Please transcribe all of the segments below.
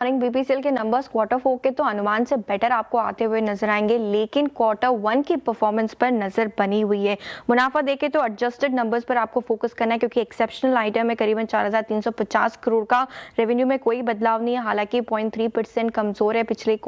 BPCL के numbers quarter 4 के तो अनुमान से बेटर आपको आते हुए नजर आएंगे, लेकिन क्वार्टर 1 की परफॉर्मेंस पर नजर बनी हुई है। मुनाफा देखे तो एडजस्टेड नंबर्स पर आपको फोकस करना है, क्योंकि एक्सेप्शनल आइटम में करीबन 4,350 करोड़ का रेवेन्यू में कोई बदलाव नहीं है। हालांकि 0.3% कमजोर है पिछले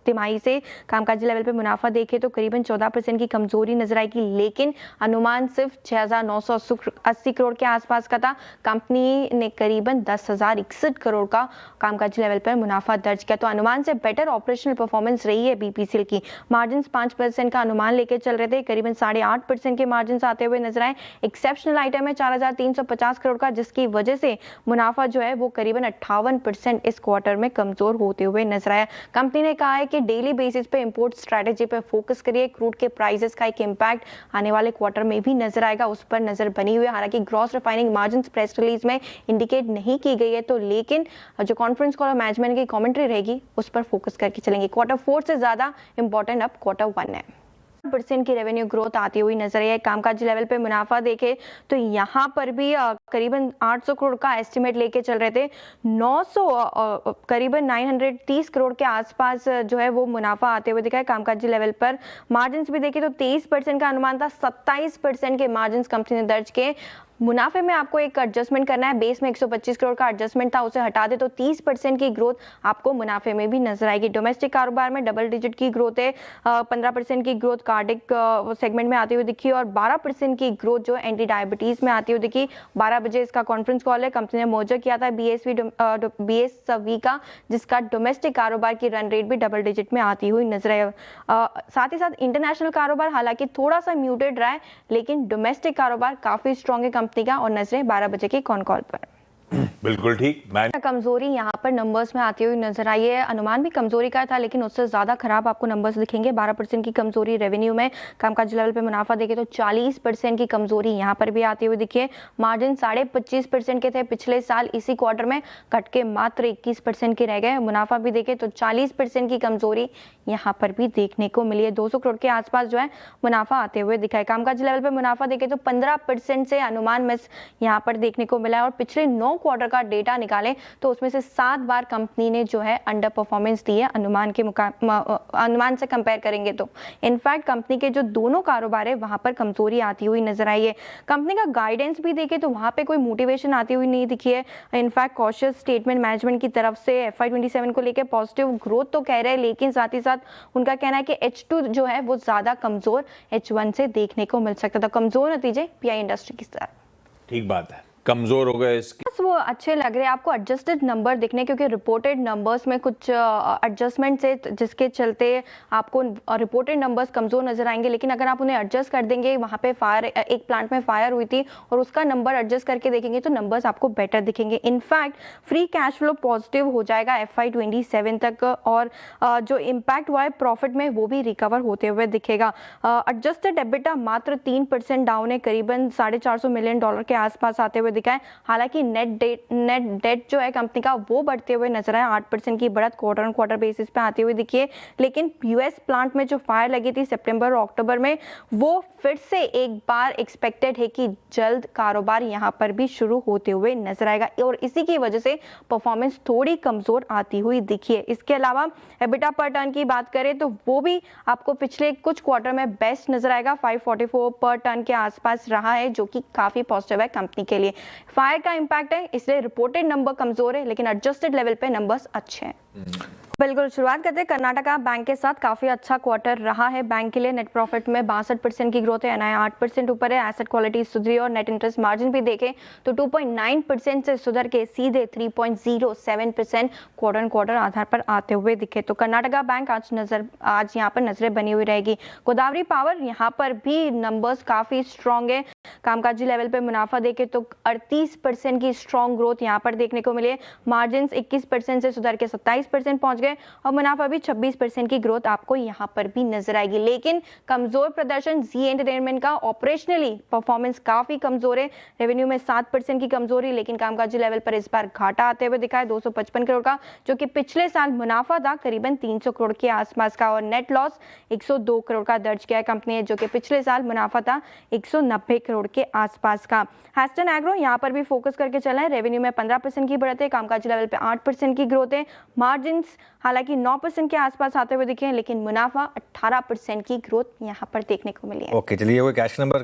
तिमाही से। कामकाजी लेवल पर मुनाफा देखे तो करीबन 14% की कमजोरी नजर आएगी, लेकिन अनुमान सिर्फ 6,980 करोड़ के आसपास का था। कंपनी ने करीबन 10,061 करोड़ का कामकाजी लेवल पर मुनाफा दर्ज किया, तो अनुमान से बेटर ऑपरेशनल परफॉर्मेंस रही है बीपीसीएल की। मार्जिन 5% का अनुमान लेके चल रहे थे, करीबन 8.5% के मार्जिन आते हुए नजर आए। एक्सेप्शनल आइटम है 4,350 करोड़ का, जिसकी वजह से मुनाफा जो है वो करीबन 58% इस क्वार्टर में कमजोर होते हुए नजर आया। कंपनी ने कहा है कि डेली बेसिस पे इंपोर्ट स्ट्रेटेजी पे फोकस करिए। क्रूड के प्राइसेस का एक इम्पैक्ट आने वाले क्वार्टर में भी नजर आएगा, उस पर नजर बनी हुई है। हालांकि gross refining margin press release में इंडिकेट नहीं की गई है, तो लेकिन जो कॉन्फ्रेंस कॉल और मैनेजमेंट की कमेंट्री रहेगी उस पर फोकस करके चलेंगे। क्वार्टर 4 से ज्यादा इंपॉर्टेंट अब क्वार्टर 1 है। % की रेवेन्यू ग्रोथ आती हुई नजर आई है। कामकाजी लेवल पे मुनाफा देखे तो यहाँ पर भी करीबन 800 करोड़ का एस्टिमेट लेके चल रहे थे। 900 करीबन 930 करोड़ के आसपास जो है वो मुनाफा आते हुए दिखा है। कामकाजी लेवल पर मार्जिन्स भी देखे तो 23% का अनुमान था, 27% के मार्जिन्स कंपनी ने दर्ज किए। मुनाफे में आपको एक एडजस्टमेंट करना है, बेस में 125 करोड़ का एडजस्टमेंट था, उसे हटा दे तो 30% की ग्रोथ आपको मुनाफे में भी नजर आएगी। डोमेस्टिक कारोबार में डबल डिजिट की ग्रोथ है, 15% की ग्रोथ कार्डिक सेगमेंट में आती हुई दिखी और 12% की ग्रोथ जो एंटी डायबिटीज में आती हुई दिखी। 12 बजे इसका कॉन्फ्रेंस कॉल है। कंपनी ने मर्जर किया था बीएसवी का, जिसका डोमेस्टिक कारोबार की रन रेट भी डबल डिजिट में आती हुई नजर आई। साथ ही साथ इंटरनेशनल कारोबार हालांकि थोड़ा सा म्यूटेड रहा है, लेकिन डोमेस्टिक कारोबार काफी स्ट्रॉन्ग है कंपनी का। और नजरें 12 बजे की कॉन कॉल पर। बिल्कुल ठीक। कमजोरी यहाँ पर नंबर्स में आती हुई नजर आई है। अनुमान भी कमजोरी का था, लेकिन उससे ज्यादा खराब आपको नंबर्स दिखेंगे। 12% की कमजोरी रेवेन्यू में। कामकाजी लेवल पे मुनाफा देखे तो 40% की कमजोरी यहाँ पर भी आती हुई दिखी है। मार्जिन 25.5% के थे पिछले साल, इसी क्वार्टर में घट के मात्र 21% के रह गए। मुनाफा भी देखे तो 40% की कमजोरी यहाँ पर भी देखने को मिली है। 200 करोड़ के आसपास जो है मुनाफा आते हुए दिखा है। कामकाजी लेवल पे मुनाफा देखे तो 15% से अनुमान मिस यहाँ पर देखने को मिला है। और पिछले 9 क्वार्टर का डेटा निकालें तो उसमें से 7 बार कंपनी ने जो है अंडर परफॉर्मेंस दी है अनुमान से कंपेयर करेंगे तो। इनफैक्ट कंपनी के जो दोनों कारोबार है वहां पर कमजोरी आती हुई नजर आई है। कंपनी का गाइडेंस भी देखे तो वहां पे कोई मोटिवेशन आती हुई नहीं दिखी है। इनफैक्ट कॉशियस स्टेटमेंट मैनेजमेंट की तरफ से FY27 को लेकर पॉजिटिव ग्रोथ तो कह रहे हैं, लेकिन साथ ही साथ उनका कहना है कि H2 जो है वो ज्यादा कमजोर H1 से देखने को मिल सकता था। कमजोर नतीजे पीआई इंडस्ट्री की तरफ। ठीक बात है, कमजोर हो गए इसके। वो अच्छे लग रहे हैं आपको एडजस्टेड नंबर दिखने, क्योंकि रिपोर्टेड नंबर्स में कुछ एडजस्टमेंट से जिसके चलते आपको रिपोर्टेड नंबर्स कमजोर नजर आएंगे। लेकिन अगर आप उन्हें एडजस्ट कर देंगे, वहां पे एक प्लांट में फायर हुई थी और उसका नंबर एडजस्ट करके देखेंगे तो नंबर्स आपको बेटर दिखेंगे। In fact free cash flow positive हो जाएगा FY27 तक, और जो इम्पैक्ट हुआ है प्रॉफिट में वो भी रिकवर होते हुए दिखेगा। एडजस्टेड एबिटा मात्र 3% डाउन है, करीबन $450 मिलियन के आसपास आते हुए दिखा है। हालांकि नेट डेट जो है कंपनी का वो बढ़ते हुए नजर आया। 8% की बढ़त क्वार्टर ऑन क्वार्टर बेसिस पे आती हुई दिखी है। लेकिन यूएस प्लांट में जो फायर लगी थी सितंबर और अक्टूबर में, वो फिर से एक बार एक्सपेक्टेड है कि जल्द कारोबार यहां पर भी शुरू होते हुए नजर आएगा, और इसी की वजह से परफॉर्मेंस थोड़ी कमजोर आती हुई दिखी है। इसके अलावा एबिटा पर टन की बात करें तो वो भी आपको पिछले कुछ क्वार्टर में बेस्ट नजर आएगा। 544 पर टन के आसपास रहा है, जो कि काफी पॉजिटिव है कंपनी के लिए। फायर का इंपैक्ट है, इसलिए रिपोर्टेड नंबर कमजोर है, लेकिन एडजस्टेड लेवल पे नंबर्स अच्छे हैं। बिल्कुल, शुरुआत करते हैं कर्नाटका बैंक के साथ। काफी अच्छा क्वार्टर रहा है बैंक के लिए। नेट प्रॉफिट में 62% की ग्रोथ है, एनआई 8% ऊपर है, एसेट क्वालिटी सुधरी और नेट इंटरेस्ट मार्जिन भी देखें तो 2.9% से सुधर के सीधे 3.07% क्वार्टर ऑन क्वार्टर आधार पर आते हुए दिखे। तो कर्नाटका बैंक आज यहाँ पर नजरें बनी हुई रहेगी। गोदावरी पावर यहाँ पर भी नंबर्स काफी स्ट्रॉन्ग है। कामकाजी लेवल पे मुनाफा देखे तो 38% की स्ट्रॉन्ग ग्रोथ यहाँ पर देखने को मिली है। मार्जिन 21% से सुधर के 27% पहुंच गए। गए और मुनाफा भी 26% की ग्रोथ आपको यहाँ पर भी नजर आएगी। लेकिन कमजोर प्रदर्शन जी एंटरटेनमेंट का, ऑपरेशनली परफॉर्मेंस काफी कमजोर है। रेवेन्यू में 7% की कमजोरी, लेकिन कामकाजी लेवल पर इस बार घाटा आते हुए दिखा है 255 करोड़ का, जो कि पिछले साल मुनाफा था करीबन 300 करोड़ के आसपास का। और नेट लॉस 102 करोड़ का दर्ज किया है कंपनी ने, जो कि पिछले साल मुनाफा था 190 करोड़ के आसपास का। हैस्टन एग्रो यहाँ पर भी फोकस करके चला है। रेवेन्यू में 15% की बढ़त है, कामकाजी लेवल पे 8% की ग्रोथ है। मार्जिन्स हालांकि 9% के आसपास आते हुए दिखे हैं, लेकिन मुनाफा 18% की ग्रोथ यहाँ पर देखने को मिली है। ओके, चलिए वो कैश नंबर